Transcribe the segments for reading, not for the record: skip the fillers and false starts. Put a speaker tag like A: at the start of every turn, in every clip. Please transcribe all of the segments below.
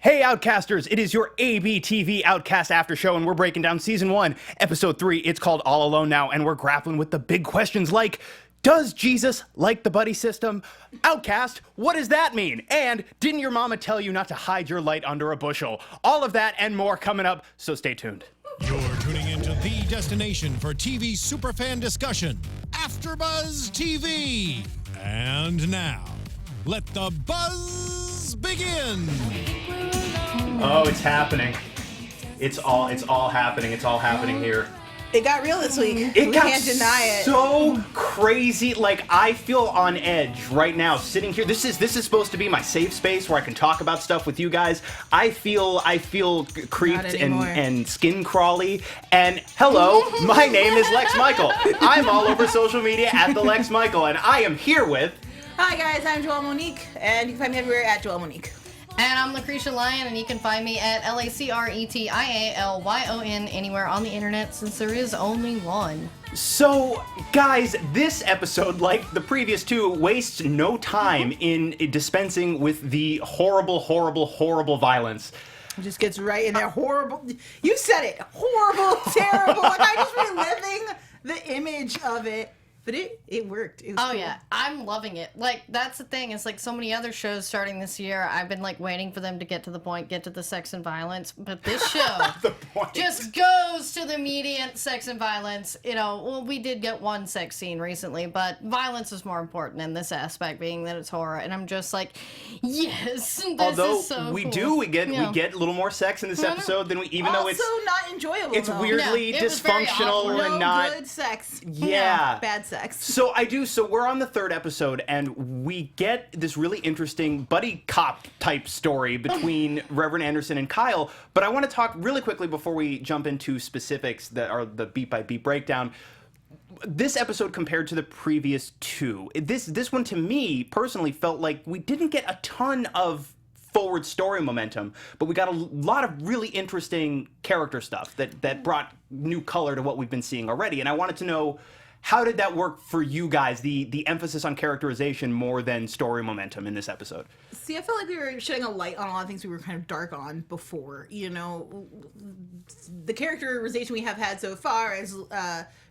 A: Hey Outcasters, it is your ABTV Outcast After Show, and we're breaking down Season 1, Episode 3. It's called All Alone Now, and we're grappling with the big questions like, does Jesus like the buddy system? Outcast, what does that mean? And didn't your mama tell you not to hide your light under a bushel? All of that and more coming up, so stay tuned.
B: You're tuning into the destination for TV superfan discussion, AFTERBUZZ TV. And now, let the buzz begin.
A: Oh, it's happening. It's all happening. It's all happening here.
C: It got real this week.
A: We
C: can't deny it.
A: So crazy. Like, I feel on edge right now sitting here. This is supposed to be my safe space where I can talk about stuff with you guys. I feel creeped and skin crawly. And hello, my name is Lex Michael. I'm all over social media at the Lex Michael, and I am here with...
C: Hi guys, I'm Joelle Monique, and you can find me everywhere at Joelle Monique.
D: And I'm Lacretia Lyon, and you can find me at LACRETIALYON anywhere on the internet, since there is only one.
A: So, guys, this episode, like the previous two, wastes no time in dispensing with the horrible, horrible, horrible violence.
C: It just gets right in there. Horrible. You said it. Horrible, terrible. Like, I'm just reliving the image of it. But it worked. It was cool.
D: Yeah, I'm loving it. Like, that's the thing. It's like so many other shows starting this year. I've been like waiting for them to get to the point, get to the sex and violence. But this show just goes to the immediate sex and violence. You know, well, we did get one sex scene recently, but violence is more important in this aspect, being that it's horror. And I'm just like, yes, this
A: Although
D: is so
A: we
D: cool.
A: do, we get a little more sex in this episode than we, even
C: also
A: though it's
C: not enjoyable.
A: it's
C: though.
A: weirdly
D: No, it was very
A: dysfunctional
D: awkward.
A: and
C: No
A: not
C: good sex.
A: Yeah.
C: No, bad sex.
A: So we're on the third episode, and we get this really interesting buddy cop type story between Reverend Anderson and Kyle. But I want to talk really quickly before we jump into specifics that are the beat by beat breakdown. This episode compared to the previous two, this one to me personally felt like we didn't get a ton of forward story momentum, but we got a lot of really interesting character stuff that brought new color to what we've been seeing already. And I wanted to know, how did that work for you guys, the emphasis on characterization more than story momentum in this episode?
C: See, I felt like we were shedding a light on a lot of things we were kind of dark on before. You know, the characterization we have had so far is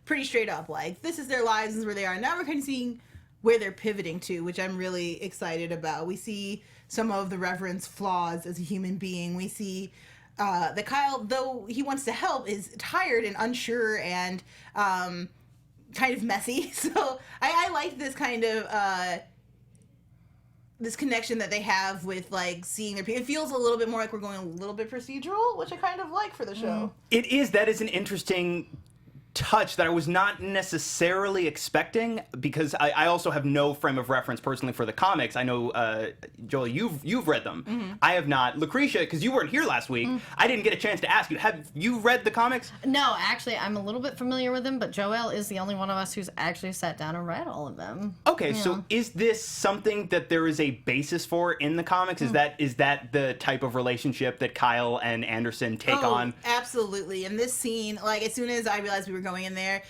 C: pretty straight up. Like, this is their lives, this is where they are. Now we're kind of seeing where they're pivoting to, which I'm really excited about. We see some of the Reverend's flaws as a human being. We see that Kyle, though he wants to help, is tired and unsure and... kind of messy. So I like this kind of this connection that they have with like seeing their people. It feels a little bit more like we're going a little bit procedural, which I kind of like for the show.
A: That is an interesting touch that I was not necessarily expecting, because I also have no frame of reference personally for the comics. I know, Joel, you've read them. Mm-hmm. I have not. Lucretia, because you weren't here last week, I didn't get a chance to ask you. Have you read the comics?
D: No, actually, I'm a little bit familiar with them, but Joelle is the only one of us who's actually sat down and read all of them.
A: Okay, so is this something that there is a basis for in the comics? Is that the type of relationship that Kyle and Anderson take on?
C: Absolutely. In this scene, like, as soon as I realized we were going in there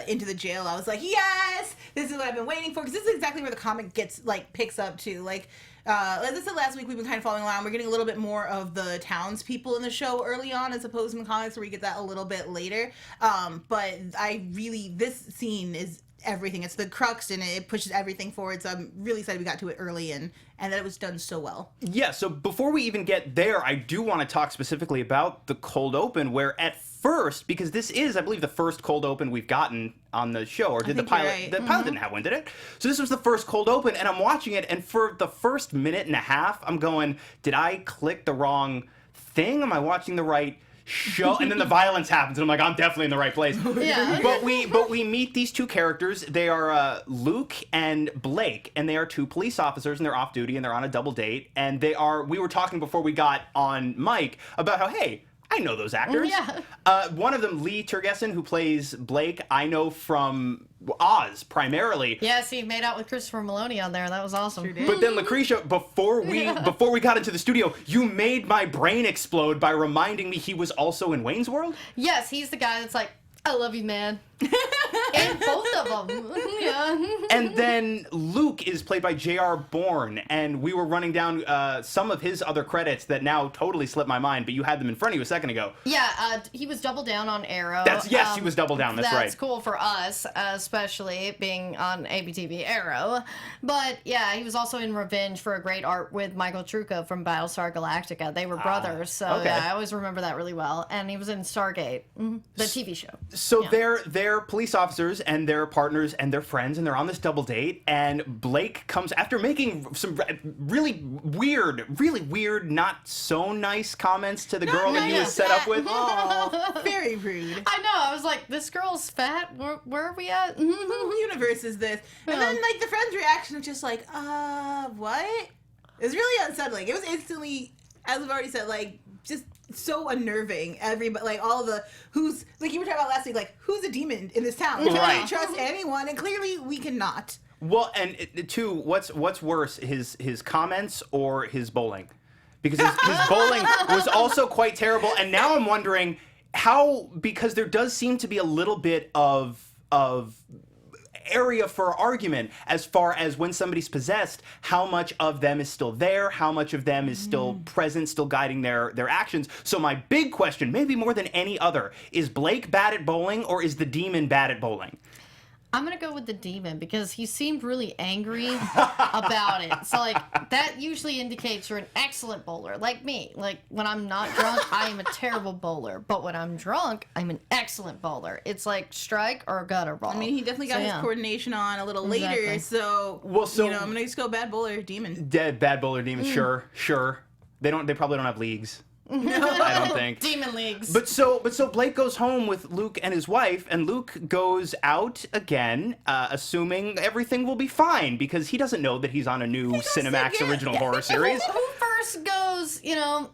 C: into the jail, I was like, yes, this is what I've been waiting for, because this is exactly where the comic picks up to. Like I said last week, we've been kind of following along. We're getting a little bit more of the townspeople in the show early on, as opposed to in the comics where we get that a little bit later. But this scene is everything. It's the crux, and it pushes everything forward. So I'm really excited we got to it early and that it was done so well.
A: Yeah, so before we even get there, I do want to talk specifically about the cold open, where at first, because this is, I believe, the first cold open we've gotten on the show, or did the pilot?
C: Right.
A: The pilot didn't have one, did it? So this was the first cold open, and I'm watching it, and for the first minute and a half, I'm going, did I click the wrong thing? Am I watching the right show? And then the violence happens, and I'm like, I'm definitely in the right place.
D: Yeah.
A: But we meet these two characters. They are Luke and Blake, and they are two police officers, and they're off duty, and they're on a double date. And we were talking before we got on mic about how, hey, I know those actors.
D: Yeah.
A: One of them, Lee Tergesen, who plays Blake, I know from Oz primarily.
D: Yes, he made out with Christopher Maloney on there. That was awesome.
C: Sure did.
A: But then Lacretia, before we got into the studio, you made my brain explode by reminding me he was also in Wayne's World.
D: Yes, he's the guy that's like, I love you, man. And both of them. Yeah.
A: And then Luke is played by J.R. Bourne, and we were running down some of his other credits that now totally slipped my mind, but you had them in front of you a second ago.
D: Yeah, he was double down on Arrow.
A: Yes, he was double down, that's right.
D: That's cool for us, especially being on ABTV Arrow. But yeah, he was also in Revenge for a great art with Michael Trucco from Battlestar Galactica. They were brothers, so
A: okay.
D: yeah, I always remember that really well. And he was in Stargate, the TV show.
A: So
D: Yeah.
A: they're police officers and they're partners and they're friends and they're on this double date, and Blake comes after making some really weird, not so nice comments to the girl that he was set up with.
C: Oh, very rude.
D: I know. I was like, this girl's fat. Where are we at?
C: What universe is this? And then, like, the friend's reaction was just like, what? It was really unsettling. It was instantly, as we've already said, like, just so unnerving. Everybody, like, all the who's, like you were talking about last week, like, who's a demon in this town? Can
A: Right.
C: we trust anyone? And clearly we cannot.
A: Well, and too, what's worse, his comments or his bowling? Because his bowling was also quite terrible, and now I'm wondering how, because there does seem to be a little bit of area for argument as far as when somebody's possessed, how much of them is still there, how much of them is still present, still guiding their actions. So my big question, maybe more than any other, is Blake bad at bowling or is the demon bad at bowling?
D: I'm gonna go with the demon because he seemed really angry about it. So like that usually indicates you're an excellent bowler, like me. Like when I'm not drunk, I am a terrible bowler, but when I'm drunk, I'm an excellent bowler. It's like strike or gutter ball.
C: I mean, he definitely got his coordination on a little later,
D: Exactly.
C: so,
A: So
C: you know, I'm gonna just go bad bowler, demon.
A: Dead bad bowler demon, sure. They probably don't have leagues. I don't think.
D: Demon leagues.
A: But so Blake goes home with Luke and his wife, and Luke goes out again, assuming everything will be fine because he doesn't know that he's on a new Cinemax original horror series.
D: Who first goes, you know,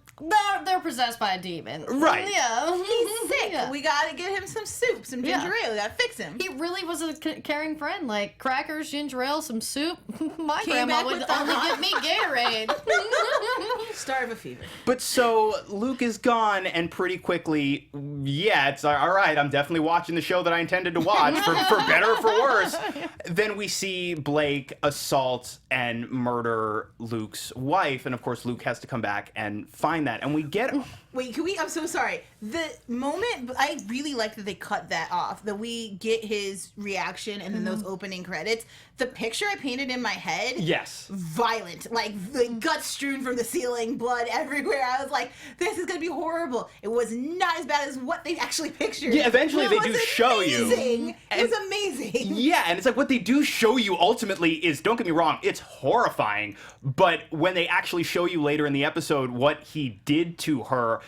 D: they're possessed by a demon.
A: Right.
D: Yeah.
C: He's sick.
D: Yeah.
C: We gotta get him some soup, some ginger ale. We gotta fix him.
D: He really was a caring friend. Like crackers, ginger ale, some soup. My
C: Came
D: grandma
C: back
D: would
C: with the
D: only
C: hot-
D: give me Gatorade.
C: Starve of a fever.
A: But so Luke is gone, and pretty quickly, yeah, it's all right. I'm definitely watching the show that I intended to watch, for better or for worse. Then we see Blake assault and murder Luke's wife, and of course Luke has to come back and find that. And we get
C: Wait, can we? I'm so sorry. The moment I really like that they cut that off. That we get his reaction and then those opening credits. The picture I painted in my head.
A: yes.
C: Violent, like the guts strewn from the ceiling, blood everywhere. I was like, "This is gonna be horrible." It was not as bad as what they actually pictured.
A: Yeah, eventually
C: It
A: they
C: was
A: do show you.
C: amazing. It
A: And-
C: was amazing.
A: Yeah, and it's like what they do show you ultimately is, don't get me wrong, it's horrifying. But when they actually show you later in the episode what he did to her,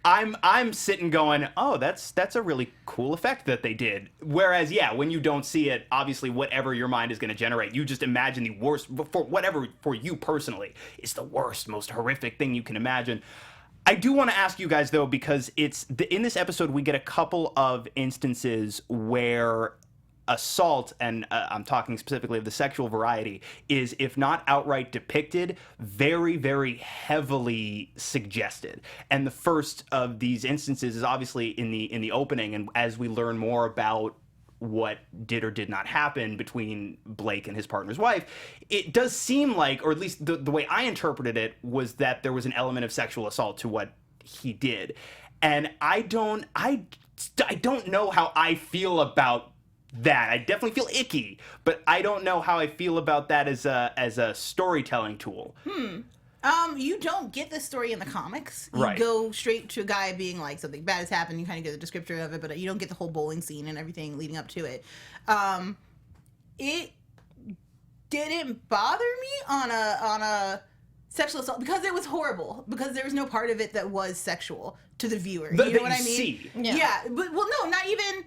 A: I'm sitting going, oh, that's a really cool effect that they did. Whereas, yeah, when you don't see it, obviously whatever your mind is going to generate, you just imagine the worst, for whatever for you personally is the worst, most horrific thing you can imagine. I do want to ask you guys, though, because in this episode we get a couple of instances where assault, and I'm talking specifically of the sexual variety, is, if not outright depicted, very, very heavily suggested. And the first of these instances is obviously in the opening, and as we learn more about what did or did not happen between Blake and his partner's wife, it does seem like, or at least the way I interpreted it, was that there was an element of sexual assault to what he did. And I don't know how I feel about that. I definitely feel icky, but I don't know how I feel about that as a storytelling tool.
C: You don't get this story in the comics. You
A: Right.
C: go straight to a guy being like, something bad has happened. You kind of get the descriptor of it, but you don't get the whole bowling scene and everything leading up to it. It didn't bother me on a sexual assault because it was horrible. Because there was no part of it that was sexual to the viewer. You know what I mean?
A: See.
C: Yeah, but no, not even.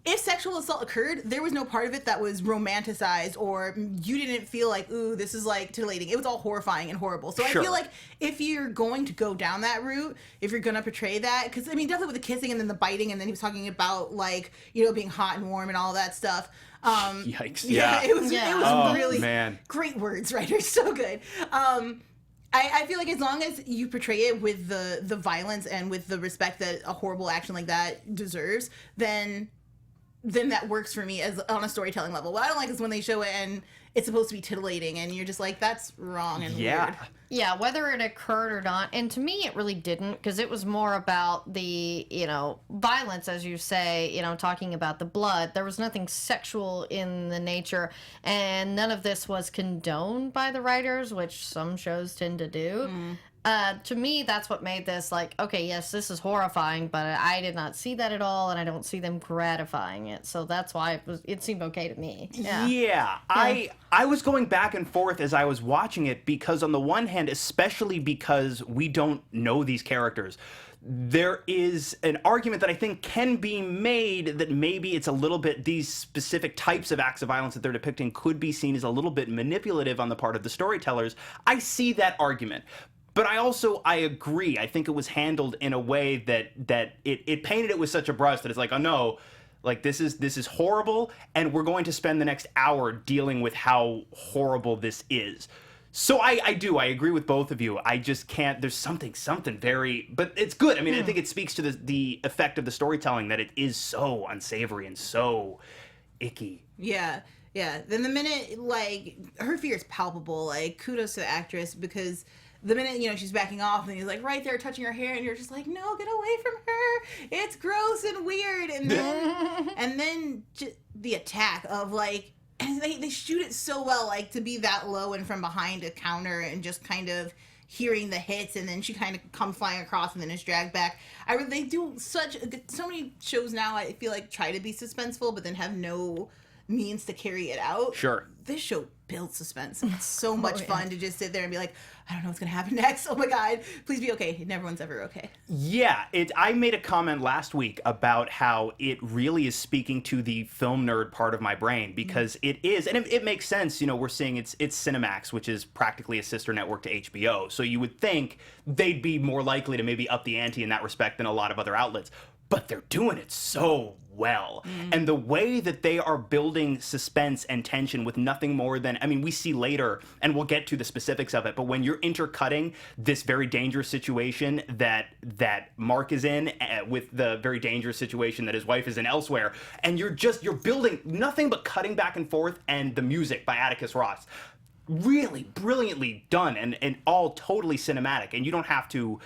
C: If sexual assault occurred, there was no part of it that was romanticized or you didn't feel like, ooh, this is like titillating. It was all horrifying and horrible. So
A: Sure.
C: I feel like if you're going to go down that route, if you're going to portray that, because I mean, definitely with the kissing and then the biting, and then he was talking about like, you know, being hot and warm and all that stuff.
A: Yikes. Yeah.
C: It was
A: Oh,
C: really
A: man.
C: great words, writer. So good. I feel like as long as you portray it with the violence and with the respect that a horrible action like that deserves, then then that works for me as on a storytelling level. What I don't like is when they show it and it's supposed to be titillating, and you're just like, that's wrong and weird.
D: Yeah, whether it occurred or not, and to me it really didn't, because it was more about the, violence, as you say, talking about the blood. There was nothing sexual in the nature, and none of this was condoned by the writers, which some shows tend to do. To me, that's what made this like, okay, yes, this is horrifying, but I did not see that at all, and I don't see them gratifying it. So that's why it seemed okay to me.
A: Yeah. I was going back and forth as I was watching it because on the one hand, especially because we don't know these characters, there is an argument that I think can be made that maybe it's a little bit, these specific types of acts of violence that they're depicting could be seen as a little bit manipulative on the part of the storytellers. I see that argument. But I agree. I think it was handled in a way that it painted it with such a brush that it's like, oh no, like this is horrible, and we're going to spend the next hour dealing with how horrible this is. So I agree with both of you. I just can't, there's something very, but it's good. I mean, I think it speaks to the effect of the storytelling that it is so unsavory and so icky.
C: Yeah. Then the minute, like, her fear is palpable, like, kudos to the actress, because the minute, she's backing off and he's like right there touching her hair and you're just like, no, get away from her. It's gross and weird. And then just the attack of like, and they shoot it so well, like to be that low and from behind a counter and just kind of hearing the hits, and then she kind of comes flying across and then is dragged back. They do so many shows now, I feel like, try to be suspenseful but then have no means to carry it out.
A: Sure.
C: This show builds suspense. It's so much fun to just sit there and be like, I don't know what's going to happen next. Oh my God, please be okay. And everyone's ever okay.
A: Yeah, I made a comment last week about how it really is speaking to the film nerd part of my brain, because it is, and it makes sense. We're seeing it's Cinemax, which is practically a sister network to HBO. So you would think they'd be more likely to maybe up the ante in that respect than a lot of other outlets. But they're doing it so well. And the way that they are building suspense and tension with nothing more than, I mean, we see later, and we'll get to the specifics of it, but when you're intercutting this very dangerous situation that Mark is in with the very dangerous situation that his wife is in elsewhere, and you're building nothing but cutting back and forth, and the music by Atticus Ross. Really brilliantly done and all totally cinematic, and you don't have to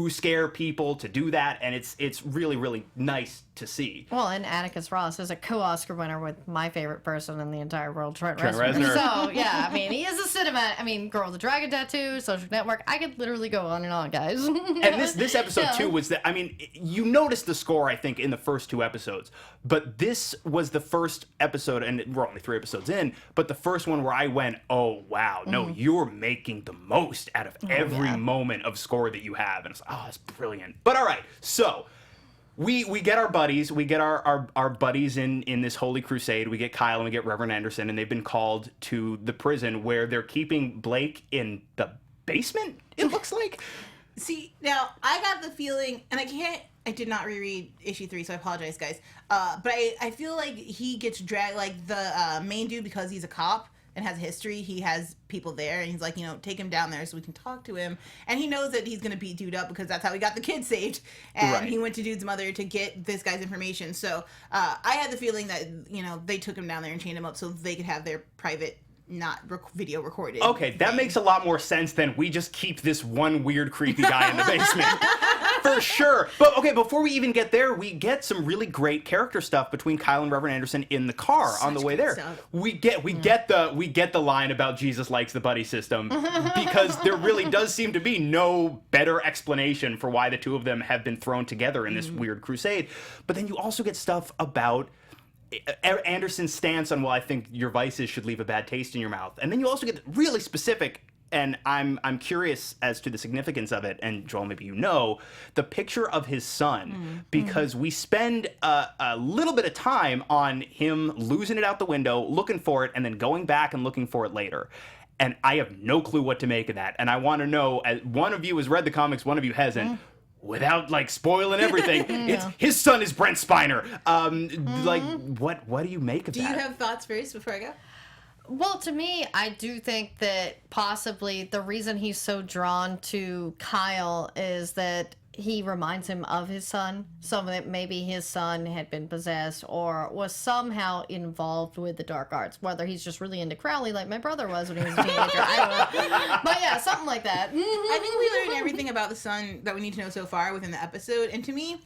A: scare people to do that, and it's really, really nice to see.
D: Well, and Atticus Ross is a co-Oscar winner with my favorite person in the entire world, Trent Reznor. So, yeah, I mean, he is a cinema. I mean, Girl with the Dragon Tattoo, Social Network. I could literally go on and on, guys.
A: And this episode, too, was that, I mean, you noticed the score, I think, in the first two episodes, but this was the first episode, and we're only 3 episodes in, but the first one where I went, oh, wow, no, you're making the most out of every moment of score that you have. And it's like, oh, it's brilliant. But all right, so we get our buddies. We get our buddies in this holy crusade. We get Kyle and we get Reverend Anderson, and they've been called to the prison where they're keeping Blake in the basement, it looks like.
C: See, now, I got the feeling, and I did not reread issue 3, so I apologize, guys. But I feel like he gets dragged, like the main dude, because he's a cop and has a history, he has people there, and he's like, take him down there so we can talk to him. And he knows that he's going to beat dude up because that's how he got the kid saved. And he went to dude's mother to get this guy's information. So I had the feeling that, they took him down there and chained him up so they could have their private, not video recorded.
A: Okay, that makes a lot more sense than we just keep this one weird, creepy guy in the basement. For sure. But okay, before we even get there, we get some really great character stuff between Kyle and Reverend Anderson in the car on the way there. Stuff. We get the line about Jesus likes the buddy system, because there really does seem to be no better explanation for why the two of them have been thrown together in this weird crusade. But then you also get stuff about Anderson's stance on, well, I think your vices should leave a bad taste in your mouth. And then you also get really specific, and I'm curious as to the significance of it, and Joel, maybe the picture of his son, because we spend a little bit of time on him losing it out the window, looking for it, and then going back and looking for it later. And I have no clue what to make of that. And I want to know, as one of you has read the comics, one of you hasn't, without spoiling everything, it's his son is Brent Spiner. What do you make of that?
C: Do you have thoughts first before I go?
D: Well, to me, I do think that possibly the reason he's so drawn to Kyle is that he reminds him of his son, so that maybe his son had been possessed or was somehow involved with the dark arts, whether he's just really into Crowley like my brother was when he was a teenager. I don't know. But yeah, something like that.
C: I think we learned everything about the son that we need to know so far within the episode, and to me,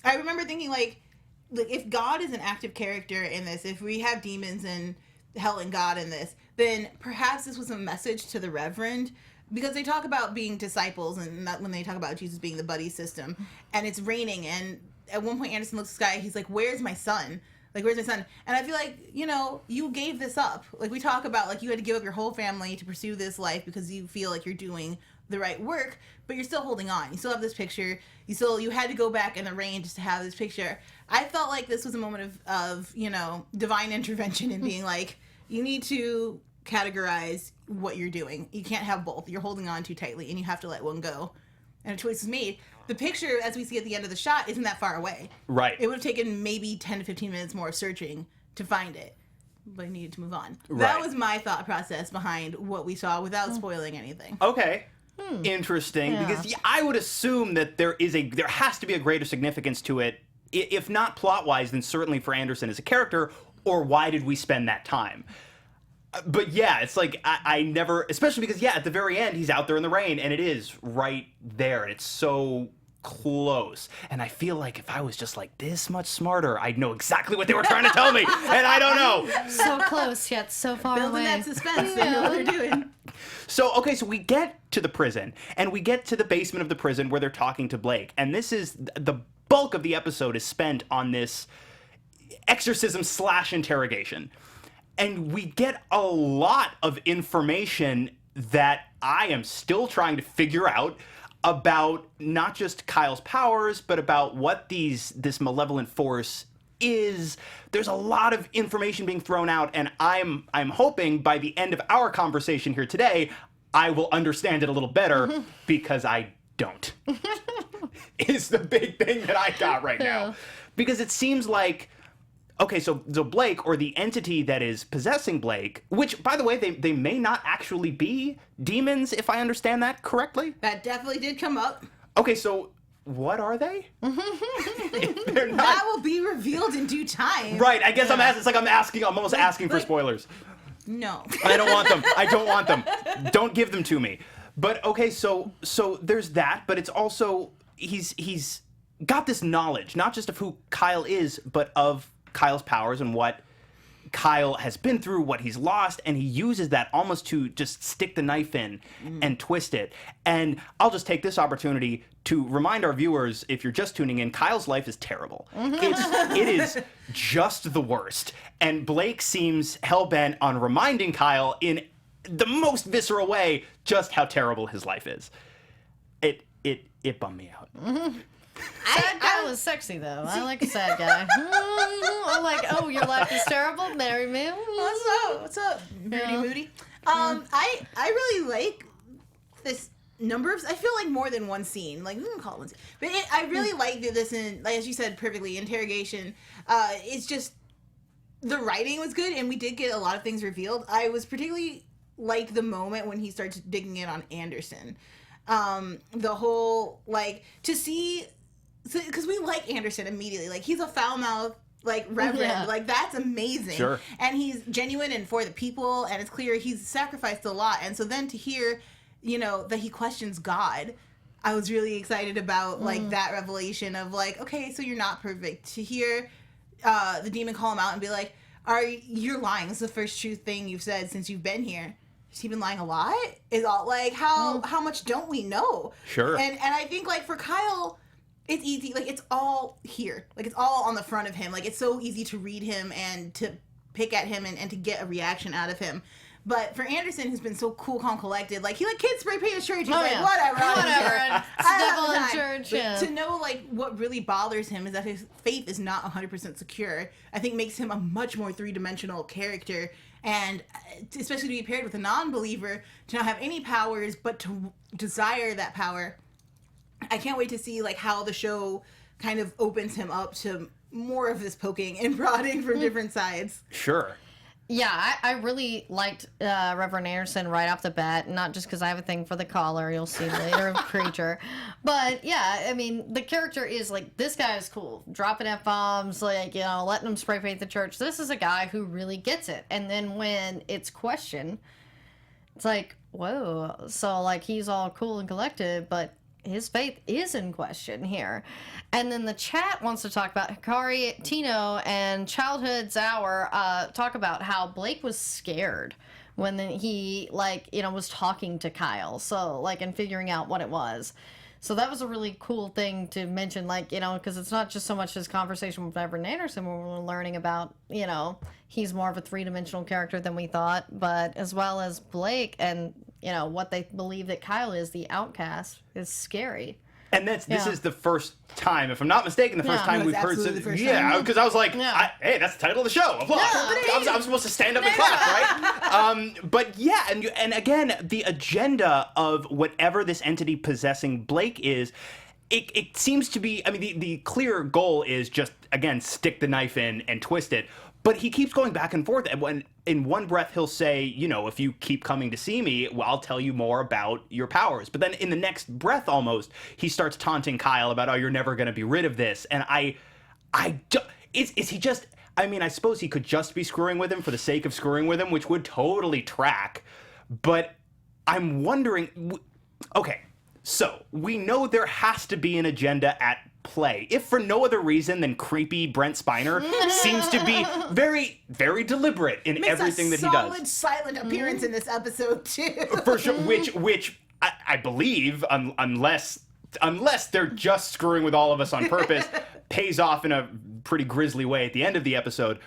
C: I remember thinking, like if God is an active character in this, if we have demons and hell and God in this, then perhaps this was a message to the Reverend. Because they talk about being disciples, and that when they talk about Jesus being the buddy system, and it's raining, and at one point Anderson looks at the sky, he's like, "Where's my son? Like, where's my son?" And I feel like, you gave this up. Like, we talk about, like, you had to give up your whole family to pursue this life because you feel like you're doing the right work, but you're still holding on. You still have this picture. You had to go back in the rain just to have this picture. I felt like this was a moment of divine intervention and being like, you need to categorize what you're doing. You can't have both. You're holding on too tightly, and you have to let one go. And a choice is made. The picture, as we see at the end of the shot, isn't that far away.
A: Right.
C: It would have taken maybe 10 to 15 minutes more of searching to find it, but I needed to move on.
A: Right.
C: That was my thought process behind what we saw without spoiling anything.
A: Okay. Interesting.
D: Yeah.
A: Because I would assume that there has to be a greater significance to it, if not plot-wise, then certainly for Anderson as a character, or why did we spend that time? But yeah, it's like, I never, especially because, at the very end, he's out there in the rain, and it is right there, and it's so close. And I feel like if I was just like this much smarter, I'd know exactly what they were trying to tell me, and I don't know.
D: So close, yet so far
C: Building
D: away.
C: that suspense. They know what they're doing.
A: So we get to the prison, and we get to the basement of the prison where they're talking to Blake, and this is, the bulk of the episode is spent on this exorcism / interrogation. And we get a lot of information that I am still trying to figure out about not just Kyle's powers, but about what this malevolent force is. There's a lot of information being thrown out, and I'm hoping by the end of our conversation here today, I will understand it a little better, because I don't. Is the big thing that I got right now. Because it seems like, okay, so Blake, or the entity that is possessing Blake, which, by the way, they may not actually be demons, if I understand that correctly.
C: That definitely did come up.
A: Okay, so what are they? They're not.
C: That will be revealed in due time.
A: Right, I guess I'm almost asking for spoilers.
C: No.
A: I don't want them. I don't want them. Don't give them to me. But okay, so there's that, but it's also, he's got this knowledge, not just of who Kyle is, but of Kyle's powers and what Kyle has been through, what he's lost, and he uses that almost to just stick the knife in and twist it. And I'll just take this opportunity to remind our viewers, if you're just tuning in, Kyle's life is terrible. It is just the worst. And Blake seems hell-bent on reminding Kyle in the most visceral way just how terrible his life is. It bummed me out.
D: Sad guy was sexy, though. I like a sad guy. I'm like, oh, your life is terrible? Marry me?
C: What's up? Moody Moody. I really like this number of, I feel like more than one scene. Like, we can call it one scene. But I really like this, in, like, as you said perfectly, interrogation. It's just, the writing was good, and we did get a lot of things revealed. I was particularly like the moment when he starts digging in on Anderson. The whole, like, to see, because we like Anderson immediately. Like, he's a foul-mouthed, like, reverend.
D: Yeah.
C: Like, that's amazing.
A: Sure.
C: And he's genuine and for the people, and it's clear he's sacrificed a lot. And so then to hear, that he questions God, I was really excited about, like, that revelation of, like, okay, so you're not perfect. To hear the demon call him out and be like, you're lying. This is the first true thing you've said since you've been here. Has he been lying a lot? Is all, like, how much don't we know?
A: Sure.
C: And I think, like, for Kyle, it's easy. Like, it's all here. Like, it's all on the front of him. Like, it's so easy to read him and to pick at him and to get a reaction out of him. But for Anderson, who's been so cool, calm, collected, like, he let kids spray paint his church. He's like, whatever.
D: Whatever. It's
C: I
D: devil
C: don't
D: in
C: have time.
D: church,
C: But
D: yeah.
C: to know, like, what really bothers him is that his faith is not 100% secure, I think makes him a much more three-dimensional character. And especially to be paired with a non-believer, to not have any powers, but to desire that power. I can't wait to see, like, how the show kind of opens him up to more of this poking and prodding from different sides.
A: Sure.
D: Yeah, I really liked Reverend Anderson right off the bat, not just because I have a thing for the collar, you'll see later, of Creature. But yeah, I mean, the character is like, this guy is cool. Dropping F-bombs, like, you know, letting him spray paint the church. This is a guy who really gets it. And then when it's questioned, it's like, whoa. So, like, he's all cool and collected, but his faith is in question here. And then the chat wants to talk about Hikari, Tino, and Childhood's Hour talk about how Blake was scared when he, like, you know, was talking to Kyle. So, like, and figuring out what it was. So that was a really cool thing to mention, like, you know, because it's not just so much his conversation with Reverend Anderson where we're learning about, you know, he's more of a three-dimensional character than we thought, but as well as Blake and, you know, what they believe that Kyle is, the outcast, is scary.
A: And this is the first time, if I'm not mistaken, the first time we've heard. Because I was like, hey, that's the title of the show. Applause. I'm supposed to stand up and clap, right? But yeah, and again, the agenda of whatever this entity possessing Blake is, it seems to be. I mean, the clear goal is just, again, stick the knife in and twist it. But he keeps going back and forth. And when in one breath he'll say, you know, if you keep coming to see me, well, I'll tell you more about your powers. But then in the next breath almost, he starts taunting Kyle about, oh, you're never going to be rid of this. And is he just, I mean, I suppose he could just be screwing with him for the sake of screwing with him, which would totally track. But I'm wondering, okay, so we know there has to be an agenda at play, if for no other reason than creepy Brent Spiner seems to be very, very deliberate in everything that he does.
C: Solid silent appearance in this episode too.
A: For sure, which I believe, unless they're just screwing with all of us on purpose, pays off in a pretty grisly way at the end of the episode.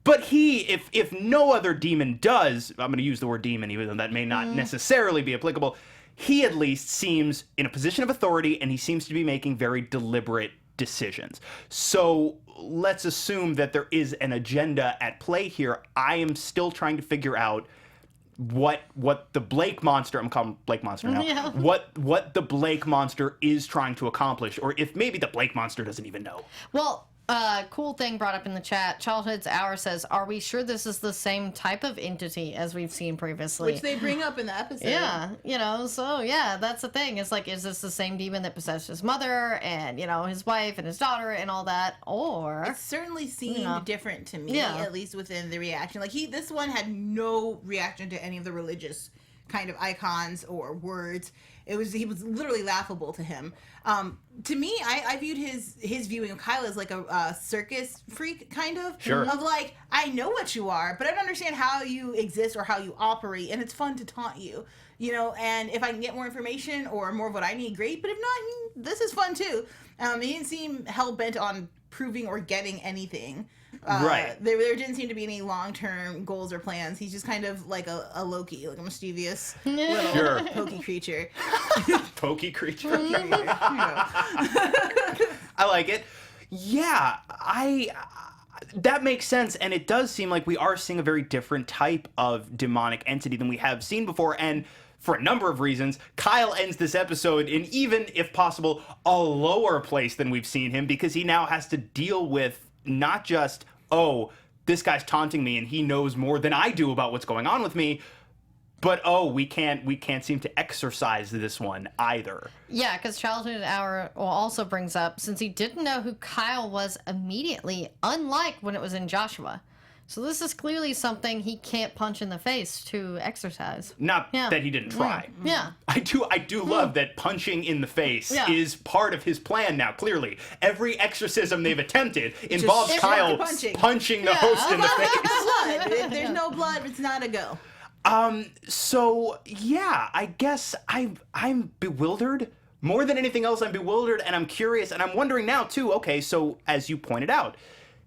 A: But he, if no other demon does, I'm going to use the word demon, even though that may not necessarily be applicable. He at least seems in a position of authority, and he seems to be making very deliberate decisions. So let's assume that there is an agenda at play here. I am still trying to figure out what the Blake monster, I'm calling Blake monster now, what the Blake monster is trying to accomplish, or if maybe the Blake monster doesn't even know.
D: Well, cool thing brought up in the chat. Childhood's Hour says, are we sure this is the same type of entity as we've seen previously?
C: Which they bring up in the episode.
D: Yeah, you know, so yeah, that's the thing. It's like, is this the same demon that possessed his mother and, you know, his wife and his daughter and all that? Or
C: it certainly seemed different to me, at least within the reaction. Like this one had no reaction to any of the religious kind of icons or words. He was literally laughable to him. To me, I viewed his viewing of Kyle as like a circus freak, kind of.
A: Sure. Of like,
C: I know what you are, but I don't understand how you exist or how you operate, and it's fun to taunt you. You know, and if I can get more information or more of what I need, great. But if not, this is fun too. He didn't seem hell-bent on proving or getting anything.
A: Right.
C: There didn't seem to be any long-term goals or plans. He's just kind of like a Loki, like a mischievous little pokey creature.
A: Pokey creature? I like it. Yeah, that makes sense, and it does seem like we are seeing a very different type of demonic entity than we have seen before, and for a number of reasons, Kyle ends this episode in even, if possible, a lower place than we've seen him, because he now has to deal with not just, oh, this guy's taunting me and he knows more than I do about what's going on with me, but oh, we can't seem to exorcise this one either.
D: Yeah, because Childhood Hour also brings up, since he didn't know who Kyle was immediately, unlike when it was in Joshua. So this is clearly something he can't punch in the face to exercise.
A: Not that he didn't try.
D: Yeah.
A: I do love that punching in the face is part of his plan now, clearly. Every exorcism they've attempted involves Kyle punching the host in the face.
C: Blood. If there's no blood, it's not a go.
A: So yeah, I guess I'm bewildered. More than anything else, I'm bewildered and I'm curious, and I'm wondering now too, okay, so as you pointed out,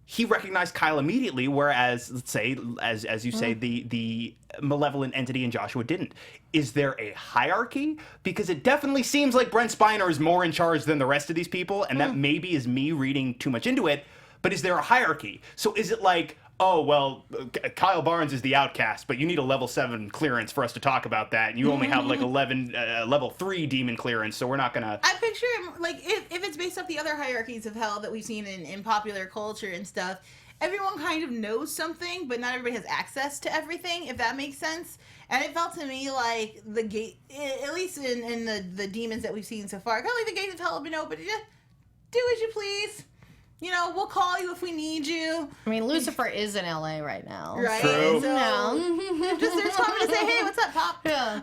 A: he recognized Kyle immediately, whereas, let's say, as you say, the malevolent entity in Joshua didn't. Is there a hierarchy? Because it definitely seems like Brent Spiner is more in charge than the rest of these people, and that maybe is me reading too much into it, but is there a hierarchy? So is it like, oh, well, Kyle Barnes is the outcast, but you need a level 7 clearance for us to talk about that, and you only have like level 3 demon clearance, so we're not gonna...
C: I picture him, like, if it's based off the other hierarchies of hell that we've seen in popular culture and stuff, everyone kind of knows something, but not everybody has access to everything, if that makes sense. And it felt to me like the gate, at least in the demons that we've seen so far, kind of like the gates of hell have been open. Just do as you please. You know, we'll call you if we need you.
D: I mean, Lucifer is in LA right now.
C: Right?
A: True.
C: So, just there's coming to say, hey, what's up, Pop?
D: Yeah.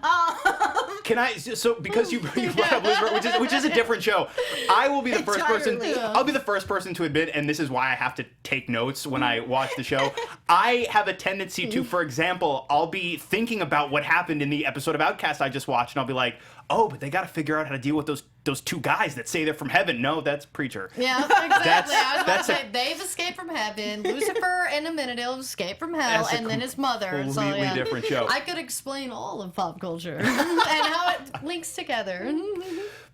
A: Can I? So because you brought up Lucifer, which is a different show, I will be the first person.
C: Entirely.
A: I'll be the first person to admit, and this is why I have to take notes when I watch the show. I have a tendency to, for example, I'll be thinking about what happened in the episode of Outcast I just watched, and I'll be like, oh, but they got to figure out how to deal with those two guys that say they're from heaven. No, that's Preacher.
D: Yeah, exactly. I was about
A: that's
D: to say, they've escaped from heaven. Lucifer in a minute, he'll escape from hell,
A: That's a
D: and then his mother.
A: completely
D: So, yeah,
A: different show.
D: I could explain all of pop culture and how it links together.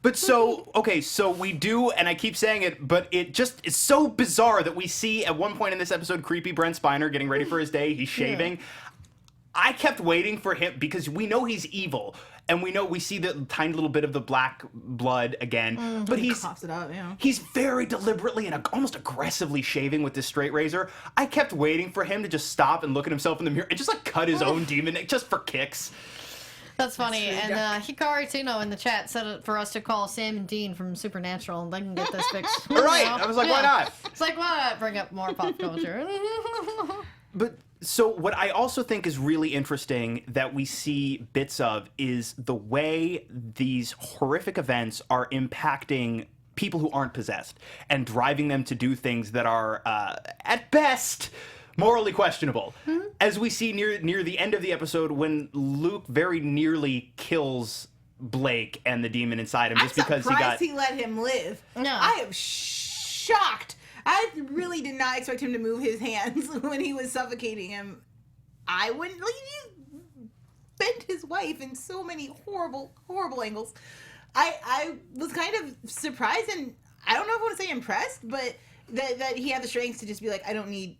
A: But so, okay, so we do, and I keep saying it, but it's so bizarre that we see at one point in this episode creepy Brent Spiner getting ready for his day. He's shaving. Yeah. I kept waiting for him because we know he's evil. And we see the tiny little bit of the black blood again, but
C: He coughs it out, yeah.
A: he's very deliberately and almost aggressively shaving with this straight razor. I kept waiting for him to just stop and look at himself in the mirror and just like cut his own demon just for kicks.
D: That's funny.
C: That's really
D: and Hikari Tino in the chat said it for us to call Sam and Dean from Supernatural and they can get this fixed.
A: All right, I was like, why not?
D: It's like, why not bring up more pop culture?
A: But so what I also think is really interesting that we see bits of is the way these horrific events are impacting people who aren't possessed and driving them to do things that are, at best, morally questionable. Mm-hmm. As we see near the end of the episode when Luke very nearly kills Blake and the demon inside him just because
C: he let him live.
D: No.
C: I am shocked. I really did not expect him to move his hands when he was suffocating him. I wouldn't. Like, he bent his wife in so many horrible, horrible angles. I was kind of surprised, and I don't know if I want to say impressed, but that he had the strength to just be like, I don't need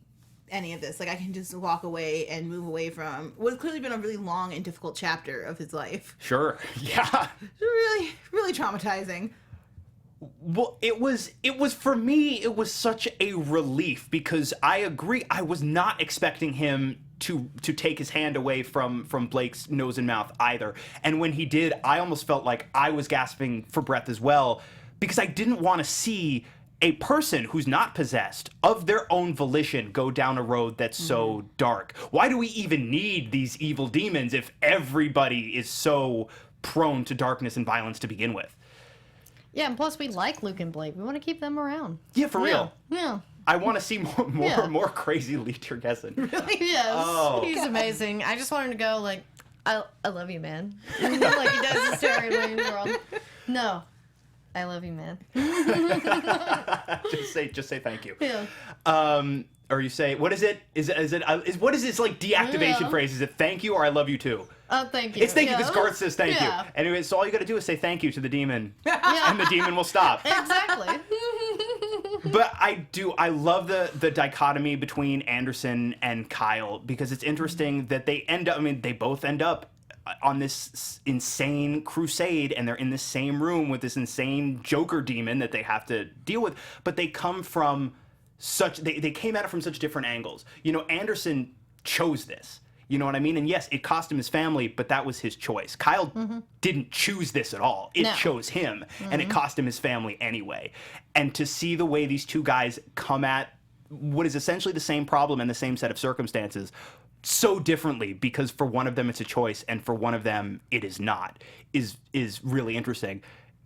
C: any of this. Like, I can just walk away and move away from what has clearly been a really long and difficult chapter of his life.
A: Sure. Yeah.
C: Really, really traumatizing.
A: Well, it was for me, it was such a relief because I agree. I was not expecting him to take his hand away from Blake's nose and mouth either. And when he did, I almost felt like I was gasping for breath as well because I didn't want to see a person who's not possessed of their own volition go down a road that's so dark. Why do we even need these evil demons if everybody is so prone to darkness and violence to begin with?
D: Yeah, and plus we like Luke and Blake. We want to keep them around.
A: Yeah, for real.
D: Yeah.
A: I want to see more crazy Lee Tergessen.
C: Really?
D: Yes.
A: Oh.
D: He's amazing. I just want him to go like, I love you, man. Like he does in Stereo Williams World. No. I love you, man.
A: just say thank you.
D: Yeah.
A: Or you say, what is it? What is this like deactivation phrase? Is it thank you or I love you too?
D: Thank you.
A: It's thank you because Garth says thank you. Anyway, so all you got to do is say thank you to the demon, and the demon will stop.
D: Exactly.
A: But I love the dichotomy between Anderson and Kyle because it's interesting that they both end up on this insane crusade and they're in the same room with this insane Joker demon that they have to deal with, but they come from they came at it from such different angles. You know, Anderson chose this. You know what I mean? And yes, it cost him his family, but that was his choice. Kyle didn't choose this at all. It chose him, and it cost him his family anyway. And to see the way these two guys come at what is essentially the same problem and the same set of circumstances so differently, because for one of them it's a choice, and for one of them it is not, is really interesting.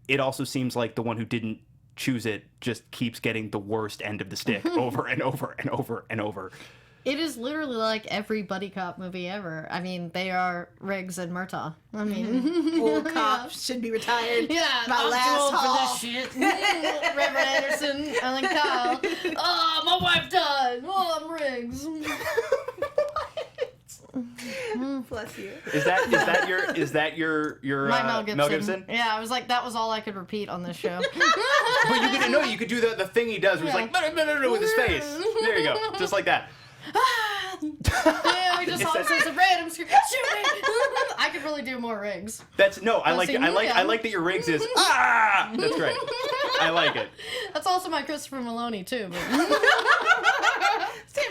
A: It also seems like the one who didn't choose it just keeps getting the worst end of the stick over and over and over and over.
D: It is literally like every buddy cop movie ever. I mean, they are Riggs and Murtaugh. I mean,
C: old cop should be retired.
D: Yeah,
C: my
D: I'm
C: last
D: too old for this shit. Reverend Anderson, and then Kyle. Oh, my wife died. Oh, I'm Riggs.
C: Bless you.
A: Is that your
D: My
A: Mel Gibson?
D: Yeah, I was like, that was all I could repeat on this show.
A: But you could you could do the thing he does, where he's like no, with his face. There you go, just like that.
D: Yeah, we just all say some random scream. Shoot me! I could really do more Riggs.
A: I like that your Riggs is That's great. I like it.
D: That's also my Christopher Maloney too. But...
C: Same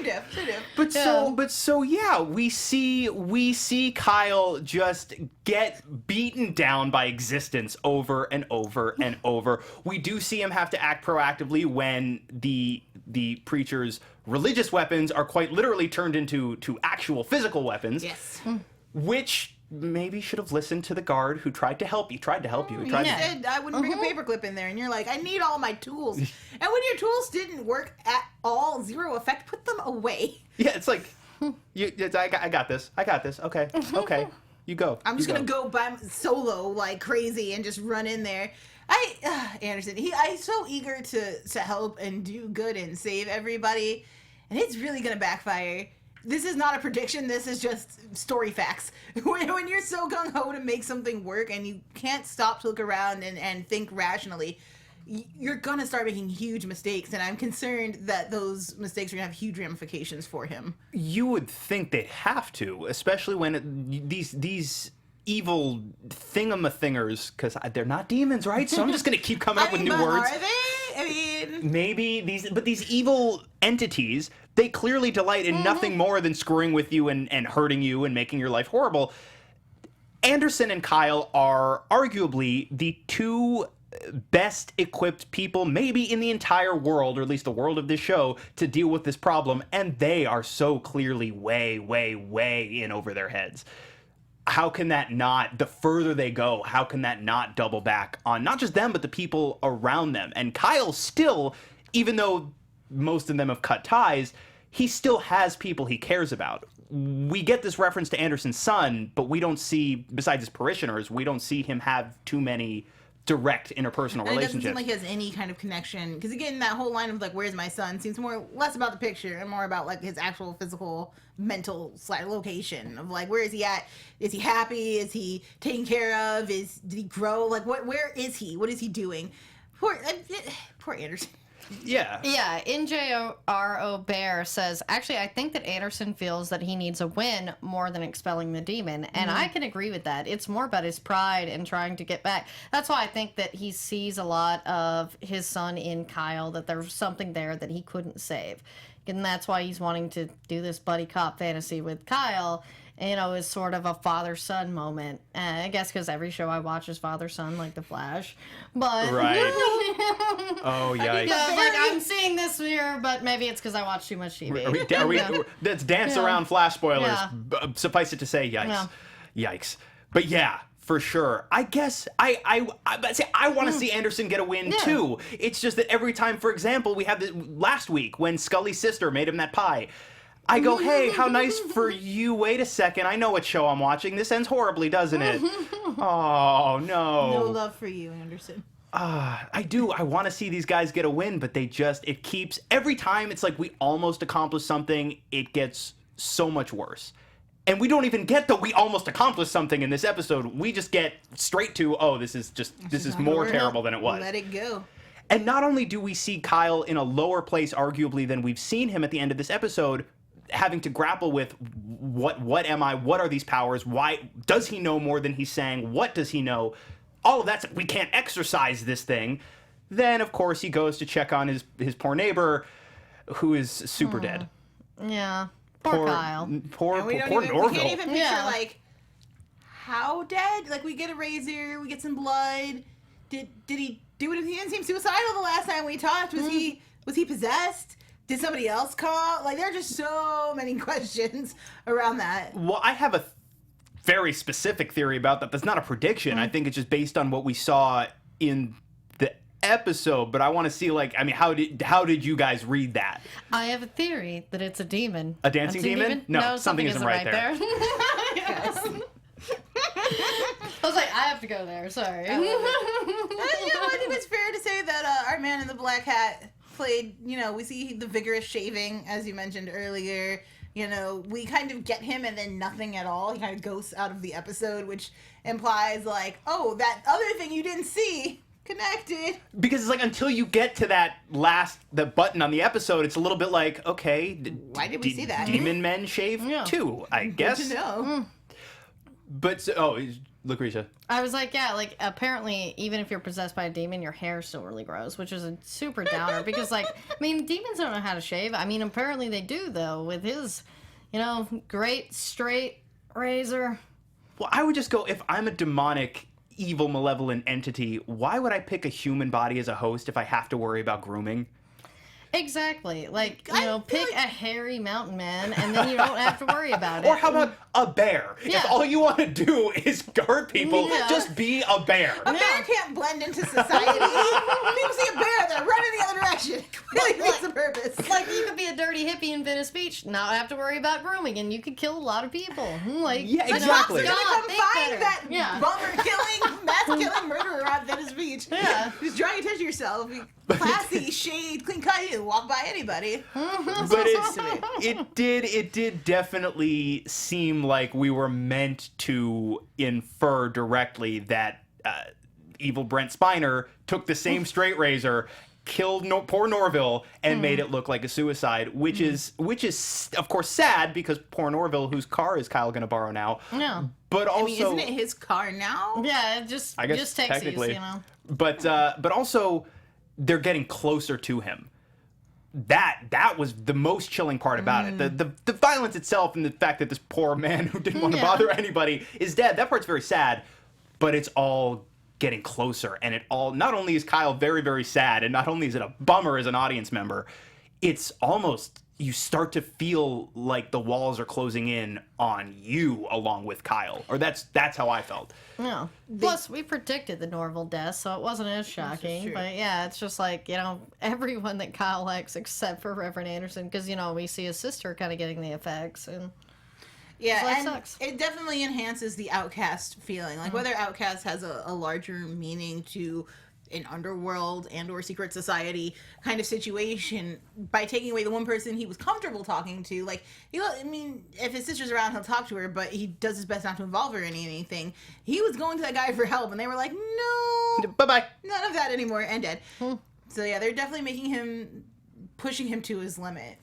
A: But so yeah, we see Kyle just get beaten down by existence over and over and over. We do see him have to act proactively when the preacher's religious weapons are quite literally turned into actual physical weapons.
C: Yes.
A: Which maybe should have listened to the guard who tried to help you. He tried
C: You said I wouldn't bring a paperclip in there, and you're like, I need all my tools. And when your tools didn't work at all, zero effect, put them away.
A: Yeah, it's like, I got this. Okay, you go.
C: I'm just gonna go by solo like crazy and just run in there. Anderson, he's so eager to help and do good and save everybody, and it's really gonna backfire. This is not a prediction. This is just story facts. When you're so gung-ho to make something work and you can't stop to look around and think rationally, you're going to start making huge mistakes. And I'm concerned that those mistakes are going to have huge ramifications for him.
A: You would think they'd have to, especially when these evil thingamathingers, because they're not demons, right? So I'm just going to keep coming up with new words.
C: Are they?
A: Maybe these evil entities, they clearly delight in nothing more than screwing with you and hurting you and making your life horrible. Anderson and Kyle are arguably the two best equipped people maybe in the entire world, or at least the world of this show, to deal with this problem, and they are so clearly way in over their heads. How can that not, the further they go, how can that not double back on not just them, but the people around them? And Kyle still, even though most of them have cut ties, he still has people he cares about. We get this reference to Anderson's son, but we don't see, besides his parishioners, we don't see him have too many direct interpersonal relationships.
C: It doesn't seem like he has any kind of connection. Because again, that whole line of like, where's my son, seems less about the picture and more about like his actual physical, mental location of like, where is he at? Is he happy? Is he taken care of? Did he grow? Like, where is he? What is he doing? Poor Anderson.
A: Yeah.
D: Yeah, NJRO Bear says, actually, I think that Anderson feels that he needs a win more than expelling the demon. And I can agree with that. It's more about his pride and trying to get back. That's why I think that he sees a lot of his son in Kyle, that there's something there that he couldn't save. And that's why he's wanting to do this buddy cop fantasy with Kyle. You know, is sort of a father-son moment. I guess because every show I watch is father-son, like The Flash. But
A: Right. Oh, yikes.
D: yeah, like I'm seeing this here, but maybe it's because I watch too much TV.
A: Let's dance around Flash spoilers.
D: Yeah.
A: Suffice it to say, yikes. Yikes. But yeah, for sure. I guess I want to see Anderson get a win too. It's just that every time, for example, we had this last week when Scully's sister made him that pie. I go, hey, how nice for you. Wait a second. I know what show I'm watching. This ends horribly, doesn't it? Oh, no.
C: No love for you, Anderson.
A: I do. I want to see these guys get a win, but it keeps, every time it's like we almost accomplish something, it gets so much worse. And we don't even get that we almost accomplished something in this episode. We just get straight to, this is more terrible than it was.
C: Let it go.
A: And not only do we see Kyle in a lower place, arguably, than we've seen him at the end of this episode, having to grapple with what am I? What are these powers? Why does he know more than he's saying? What does he know? All of that's, we can't exercise this thing. Then, of course, he goes to check on his poor neighbor, who is super dead.
D: Yeah. Poor Kyle.
A: Poor
C: Norville. We can't even picture, like, how dead? Like, we get a razor, we get some blood. Did he do it? He didn't seem suicidal the last time we talked. Was he possessed? Did somebody else call? Like, there are just so many questions around that.
A: Well, I have a very specific theory about that. That's not a prediction. I think it's just based on what we saw in the episode. But I want to see, like, I mean, how did you guys read that?
D: I have a theory that it's a demon.
A: A dancing demon? No, something isn't right there.
D: I was like, I have to go there. Sorry.
C: I think it's fair to say that our man in the black hat played, we see the vigorous shaving, as you mentioned earlier. We kind of get him and then nothing at all. He kind of ghosts out of the episode, which implies like, oh, that other thing you didn't see connected.
A: Because it's like, until you get to the button on the episode, it's a little bit like, okay,
C: why did we see that?
A: Demon men shave too, I guess.
C: Good to know.
A: But Lucretia.
D: I was like, yeah, like apparently, even if you're possessed by a demon, your hair still really grows, which is a super downer because, like, I mean, demons don't know how to shave. I mean, apparently they do though with his, great straight razor.
A: Well, I would just go, if I'm a demonic, evil, malevolent entity, why would I pick a human body as a host if I have to worry about grooming?
D: Exactly. Like, pick a hairy mountain man, and then you don't have to worry about it.
A: Or how about a bear?
D: Yeah.
A: If all you want to do is hurt people, just be a bear.
C: A bear can't blend into society. People see a bear, they're running the other direction. Really makes a purpose.
D: Like, you could be a dirty hippie in Venice Beach, not have to worry about grooming, and you could kill a lot of people. Like,
A: Yeah,
C: The
A: exactly.
C: cops are
D: God,
C: gonna
D: they
C: come find
D: better.
C: that
D: Yeah.
C: bummer killing, mass killing murderer on Venice Beach.
D: Yeah.
C: Just drawing attention to yourself. Be classy, shade, clean cut. You walk by anybody.
A: But it did definitely seem like we were meant to infer directly that evil Brent Spiner took the same straight razor, killed poor Norville, and made it look like a suicide, which is of course sad because poor Norville, whose car is Kyle gonna borrow now.
D: Yeah.
A: But also,
C: I mean, isn't it his car now?
D: Yeah,
A: I guess
D: just Texas,
A: technically, but also they're getting closer to him. That was the most chilling part about it. The violence itself and the fact that this poor man who didn't want to bother anybody is dead. That part's very sad, but it's all getting closer, and it all, not only is Kyle very, very sad, and not only is it a bummer as an audience member, it's almost, you start to feel like the walls are closing in on you along with Kyle. Or that's how I felt.
D: No. Plus, we predicted the Norville death, so it wasn't as shocking.
C: true.
D: But yeah, it's just like, everyone that Kyle likes except for Reverend Anderson, because, we see his sister kind of getting the effects. And
C: Yeah,
D: So that
C: and
D: sucks.
C: it definitely enhances the Outcast feeling. Like, whether Outcast has a larger meaning to an underworld and or secret society kind of situation, by taking away the one person he was comfortable talking to, like, I mean, if his sister's around, he'll talk to her, but he does his best not to involve her in anything. He was going to that guy for help, and they were like, no,
A: Bye-bye.
C: none of that anymore, and dead. So yeah, they're definitely pushing him to his limit.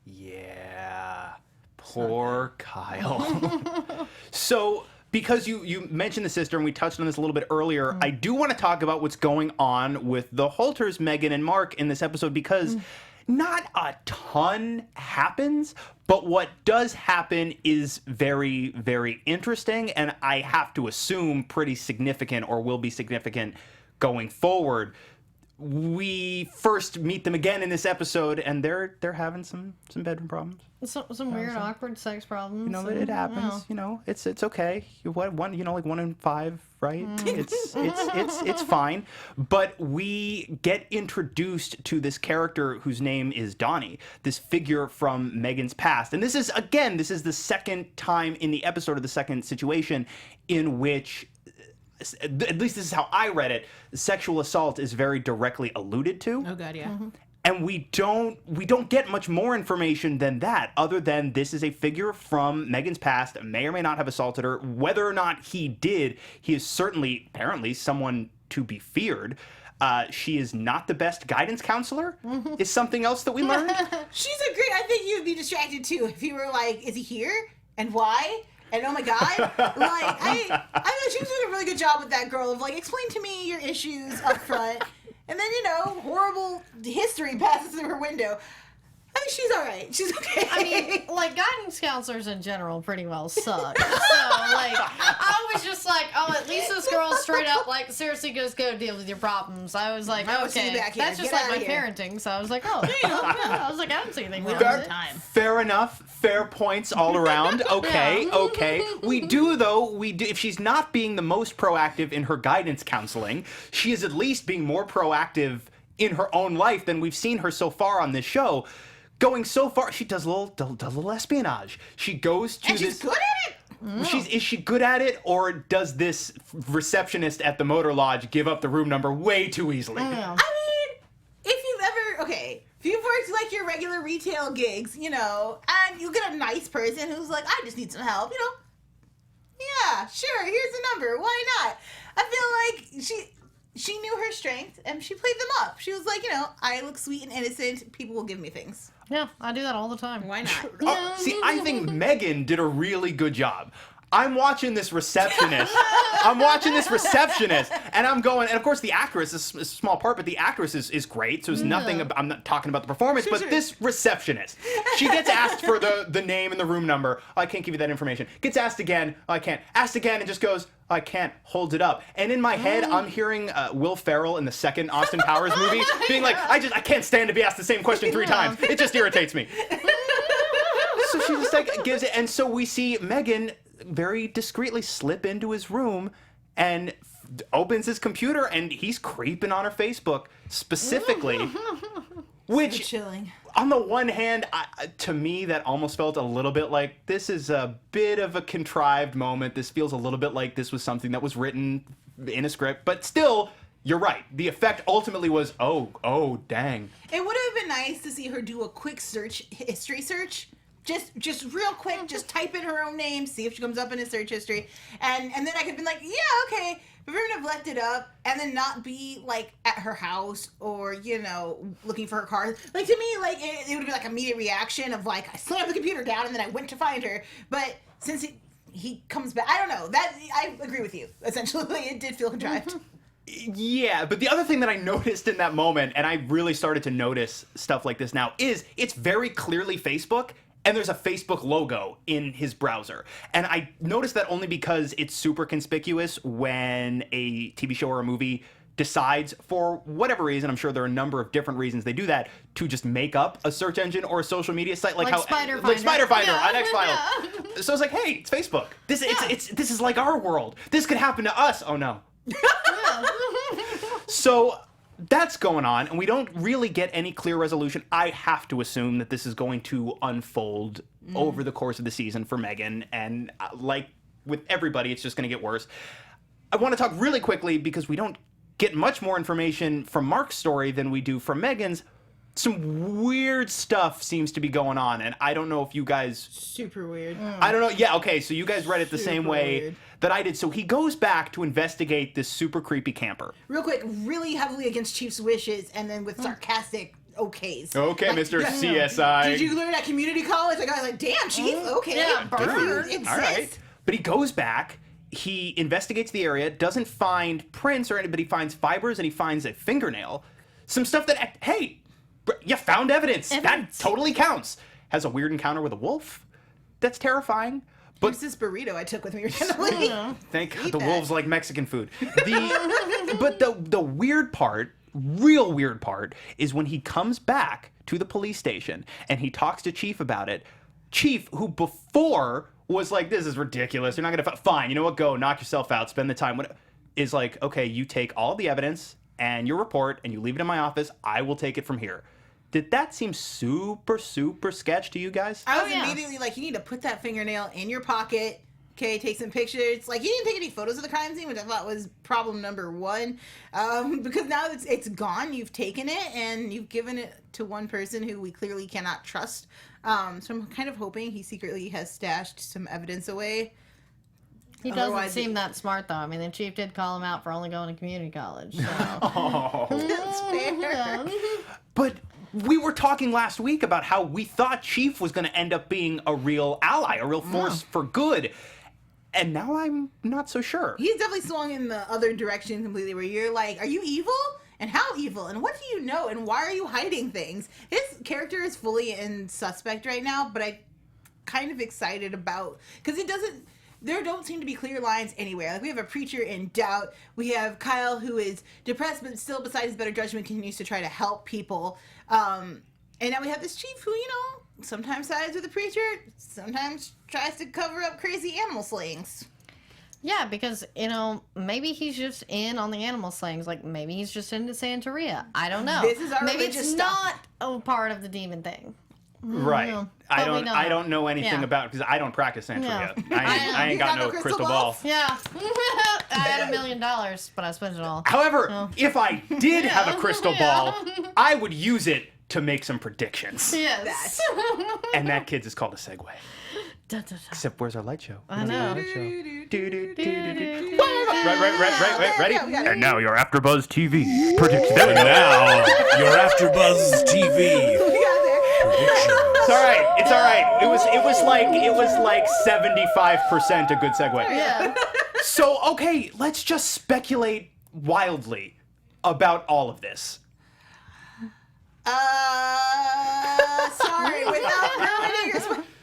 A: Yeah. Poor Kyle. So, because you mentioned the sister, and we touched on this a little bit earlier, I do want to talk about what's going on with the Holters, Megan and Mark, in this episode, because not a ton happens, but what does happen is very, very interesting, and I have to assume pretty significant, or will be significant going forward. We first meet them again in this episode, and they're having some bedroom problems.
D: some weird, awkward sex problems.
A: It happens. It's okay. Like 1 in 5, right? It's fine. But we get introduced to this character whose name is Donnie, this figure from Megan's past, and this is the second time in the episode, of the second situation in which, at least this is how I read it, sexual assault is very directly alluded to.
C: Oh god, yeah.
A: And we don't get much more information than that, other than this is a figure from Megan's past, may or may not have assaulted her. Whether or not he did, he is certainly, apparently, someone to be feared. She is not the best guidance counselor, is something else that we learned.
C: She's a great. I think you'd be distracted too if you were like, "Is he here? And why? And oh my god!" Like I know she was doing a really good job with that girl of like, explain to me your issues up front, and then horrible history passes through her window. I think she's all right. She's okay.
D: I mean, like, guidance counselors in general pretty well suck. So, like, I was just like, oh, at least this girl straight up, like, seriously goes go deal with your problems. I was like,
C: I would see
D: okay,
C: you back here.
D: that's just
C: Get
D: like my
C: outta here.
D: parenting. So I was like, oh, yeah. I was like, I don't see anything wrong
C: don't
D: with it.
C: time.
A: Fair enough. Fair points all around. Okay,
D: Yeah.
A: okay. We do. If she's not being the most proactive in her guidance counseling, she is at least being more proactive in her own life than we've seen her so far on this show. Going so far, she does a little espionage. She goes to
C: And she's good at it.
A: No. Is she good at it, or does this receptionist at the Motor Lodge give up the room number way too easily?
D: Yeah.
C: I mean, if you've worked like your regular retail gigs, and you get a nice person who's like, I just need some help, yeah, sure, here's the number, why not? I feel like she knew her strengths and she played them up. She was like, I look sweet and innocent, people will give me things.
D: Yeah, I do that all the time.
C: Why not?
A: See, I think Megan did a really good job. I'm watching this receptionist. And I'm going, and of course the actress is a small part, but the actress is great. So it's nothing. I'm not talking about the performance, but this receptionist, she gets asked for the name and the room number. Oh, I can't give you that information. Gets asked again. Oh, I can't. Asked again and just goes, oh, I can't. Holds it up. And in my head, I'm hearing Will Ferrell in the second Austin Powers movie being like, I can't stand to be asked the same question 3 times. It just irritates me. So she just like gives it, and so we see Megan very discreetly slip into his room and opens his computer, and he's creeping on her Facebook specifically, which
C: So chilling.
A: on the one hand, to me that almost felt a little bit like this is a bit of a contrived moment. This feels a little bit like this was something that was written in a script, but still, you're right. The effect ultimately was, oh, dang.
C: It would have been nice to see her do a quick history search. Just real quick, just type in her own name, see if she comes up in his search history, and then I could be like, yeah, okay. But we're gonna have left it up and then not be like at her house or looking for her car. Like to me, like it would be like immediate reaction of like I slammed the computer down and then I went to find her. But since he comes back, I don't know. That I agree with you. Essentially, it did feel contrived.
A: Yeah, but the other thing that I noticed in that moment, and I really started to notice stuff like this now, is it's very clearly Facebook. And there's a Facebook logo in his browser. And I noticed that only because it's super conspicuous when a TV show or a movie decides, for whatever reason, I'm sure there are a number of different reasons they do that, to just make up a search engine or a social media site like how
D: Spider
A: like Spider Finder
D: Yeah.
A: on X-Files.
D: Yeah.
A: So it's like, hey, it's Facebook. This is like our world. This could happen to us. Oh no. So that's going on, and we don't really get any clear resolution. I have to assume that this is going to unfold over the course of the season for Megan, and like with everybody, it's just going to get worse. I want to talk really quickly, because we don't get much more information from Mark's story than we do from Megan's. Some weird stuff seems to be going on, and I don't know if you guys...
C: Super weird.
A: I don't know. Yeah, okay, so you guys read it the same
C: Super
A: way
C: weird.
A: that I did. So he goes back to investigate this super creepy camper.
C: Real quick, really heavily against Chief's wishes, and then with sarcastic okays.
A: Okay,
C: Like,
A: Mr.
C: yeah.
A: CSI.
C: Did you learn at community college? Like I was like, damn, Chief. Okay.
D: Yeah,
C: Good for you.
D: burn.
C: Insist.
A: All right. But he goes back, he investigates the area, doesn't find prints or anybody, finds fibers, and he finds a fingernail. Some stuff that, hey, you found evidence.
D: Evidence.
A: That totally counts. Has a weird encounter with a wolf. That's terrifying. But
C: Here's this burrito I took with me recently.
A: thank God
C: Eat
A: the
C: that.
A: wolves like Mexican food. But the weird part, real weird part, is when he comes back to the police station and he talks to Chief about it. Chief, who before was like, this is ridiculous. You're not going to... Fine, you know what? Go, knock yourself out. Spend the time. Is like, okay, you take all the evidence and your report and you leave it in my office. I will take it from here. Did that seem super, super sketch to you guys?
C: I was
D: yeah.
C: immediately like, you need to put that fingernail in your pocket. Okay, take some pictures. Like, he didn't take any photos of the crime scene, which I thought was problem number 1. Because now it's gone. You've taken it, and you've given it to one person who we clearly cannot trust. So I'm kind of hoping he secretly has stashed some evidence away.
D: He doesn't
C: Otherwise,
D: seem that smart, though. I mean, the chief did call him out for only going to community college. So.
C: That's fair.
A: But we were talking last week about how we thought Chief was going to end up being a real ally, a real force for good. And now I'm not so sure.
C: He's definitely swung in the other direction completely, where you're like, are you evil? And how evil? And what do you know? And why are you hiding things? His character is fully in suspect right now, but I'm kind of excited about... Because there don't seem to be clear lines anywhere. Like, we have a preacher in doubt. We have Kyle, who is depressed, but still, beside his better judgment, continues to try to help people. And now we have this chief who, sometimes sides with the preacher, sometimes tries to cover up crazy animal slayings.
D: Yeah, because, maybe he's just in on the animal slayings. Like, maybe he's just into Santeria. I don't know.
C: This is our
D: maybe
C: religious
D: it's
C: stuff.
D: not a part of the demon thing.
A: Right.
D: know.
A: I
D: But we
A: don't
D: don't.
A: know anything
D: Yeah.
A: about, because I don't practice Santeria.
D: Yeah.
A: I ain't
C: You
A: got
C: got
A: no
C: no
A: crystal
C: crystal
A: ball.
C: balls?
D: Yeah. I had $1 million, but I spent it all.
A: However, if I did have a crystal ball, I would use it to make some predictions.
D: Yes.
A: And that, kids, is called a segue.
D: Da, da, da.
A: Except where's our light show?
D: I know.
A: Right. Ready?
C: Yeah, we got it.
A: And now your AfterBuzz TV predictions.
B: And now, your AfterBuzz TV
C: We got there.
B: predictions.
A: It's all right. It's all right. It was like 75% a good segue.
D: Yeah.
A: So, okay, let's just speculate wildly about all of this.
C: Sorry, without ruining your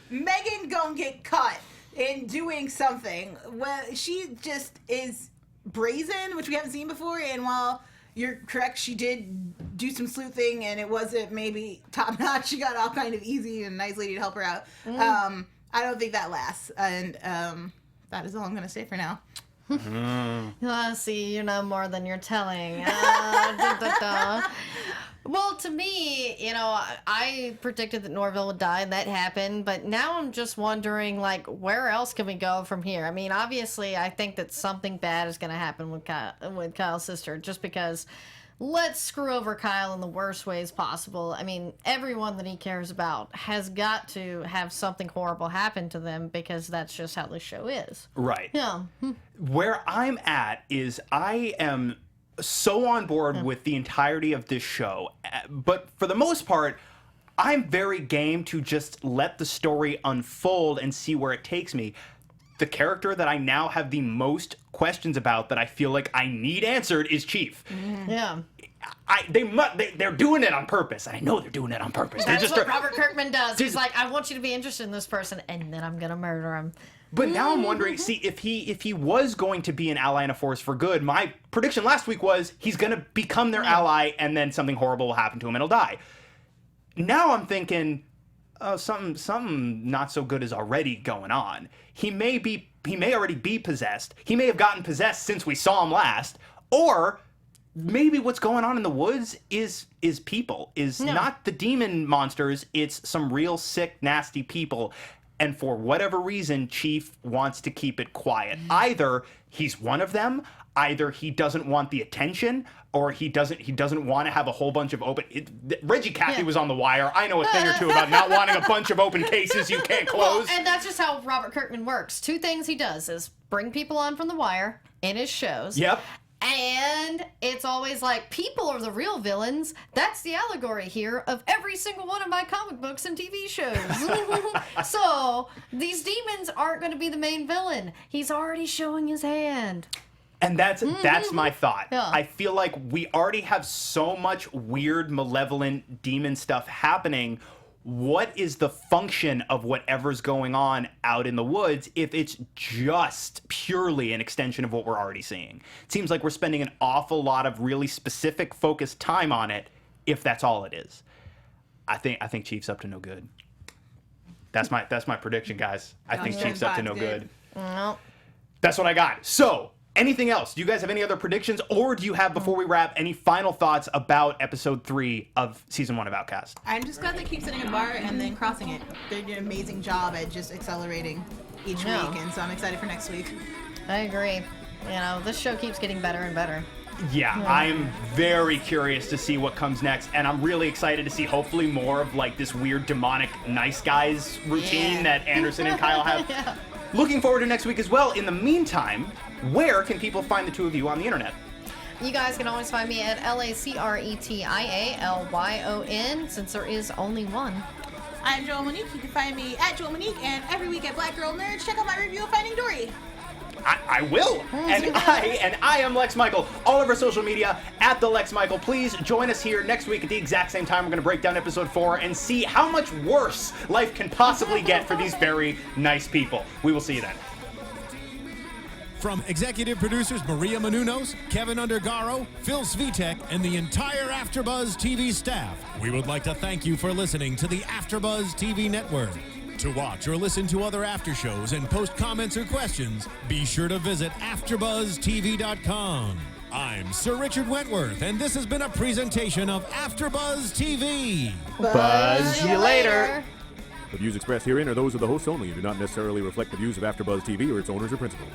C: Megan gonna get caught in doing something. Well, she just is brazen, which we haven't seen before, and while you're correct, she did do some sleuthing, and it wasn't maybe top notch. She got all kind of easy and nice lady to help her out. I don't think that lasts, and that is all I'm gonna say for now.
D: See, you know more than you're telling. Well, to me, you know, I predicted that Norville would die, and that happened. But now I'm just wondering, like, where else can we go from here? I mean, obviously, I think that something bad is going to happen with Kyle's sister, just because let's screw over Kyle in the worst ways possible. I mean, everyone that he cares about has got to have something horrible happen to them, because that's just how the show is.
A: Right.
D: Yeah.
A: Where I'm at is I am so on board with the entirety of this show, but for the most part, I'm very game to just let the story unfold and see where it takes me. The character that I now have the most questions about, that I feel like I need answered, is Chief.
D: Yeah.
A: They're doing it on purpose. I know they're doing it on purpose.
D: That's what Robert Kirkman does. He's like, I want you to be interested in this person, and then I'm gonna murder him.
A: But now I'm wondering, see, if he was going to be an ally and a force for good, my prediction last week was he's going to become their ally, and then something horrible will happen to him and he'll die. Now I'm thinking, oh, something not so good is already going on. He may already be possessed. He may have gotten possessed since we saw him last, or maybe what's going on in the woods is people, not the demon monsters. It's some real sick, nasty people. And for whatever reason, Chief wants to keep it quiet. Either he's one of them, either he doesn't want the attention, or he doesn't want to have a whole bunch of open... Reggie Cathy was on the wire. I know a thing or two about not wanting a bunch of open cases you can't close.
D: Well, and that's just how Robert Kirkman works. Two things he does is bring people on from the wire in his shows.
A: Yep.
D: And it's always like, people are the real villains. That's the allegory here of every single one of my comic books and TV shows. So these demons aren't going to be the main villain. He's already showing his hand.
A: And that's my thought.
D: Yeah.
A: I feel like we already have so much weird, malevolent demon stuff happening. What is the function of whatever's going on out in the woods if it's just purely an extension of what we're already seeing? It seems like we're spending an awful lot of really specific, focused time on it, if that's all it is. I think Chief's up to no good. That's my prediction, guys. I think Chief's up to no good.
D: No.
A: That's what I got. So, anything else? Do you guys have any other predictions, or do you have, before we wrap, any final thoughts about episode 3 of season 1 of Outcast?
C: I'm just glad they keep setting a bar and then crossing it. They did an amazing job at just accelerating each week, and so I'm excited for next week.
D: I agree. You know, this show keeps getting better and better.
A: Yeah, I'm very curious to see what comes next, and I'm really excited to see hopefully more of like this weird demonic nice guys routine that Anderson and Kyle have.
D: Yeah.
A: Looking forward to next week as well. In the meantime, where can people find the two of you on the internet?
D: You guys can always find me at LACRETIALYON, since there is only one.
C: I'm Joelle Monique. You can find me at Joelle Monique, and every week at Black Girl Nerds, check out my review of Finding Dory.
A: I will. And I am Lex Michael. All of our social media at the Lex Michael. Please join us here next week at the exact same time. We're going to break down episode 4 and see how much worse life can possibly get for these very nice people. We will see you then.
B: From executive producers Maria Menounos, Kevin Undergaro, Phil Svitek, and the entire AfterBuzz TV staff, we would like to thank you for listening to the AfterBuzz TV network. To watch or listen to other after shows and post comments or questions, be sure to visit AfterBuzzTV.com. I'm Sir Richard Wentworth, and this has been a presentation of AfterBuzz TV.
A: Buzz you later.
E: The views expressed herein are those of the hosts only and do not necessarily reflect the views of AfterBuzz TV or its owners or principals.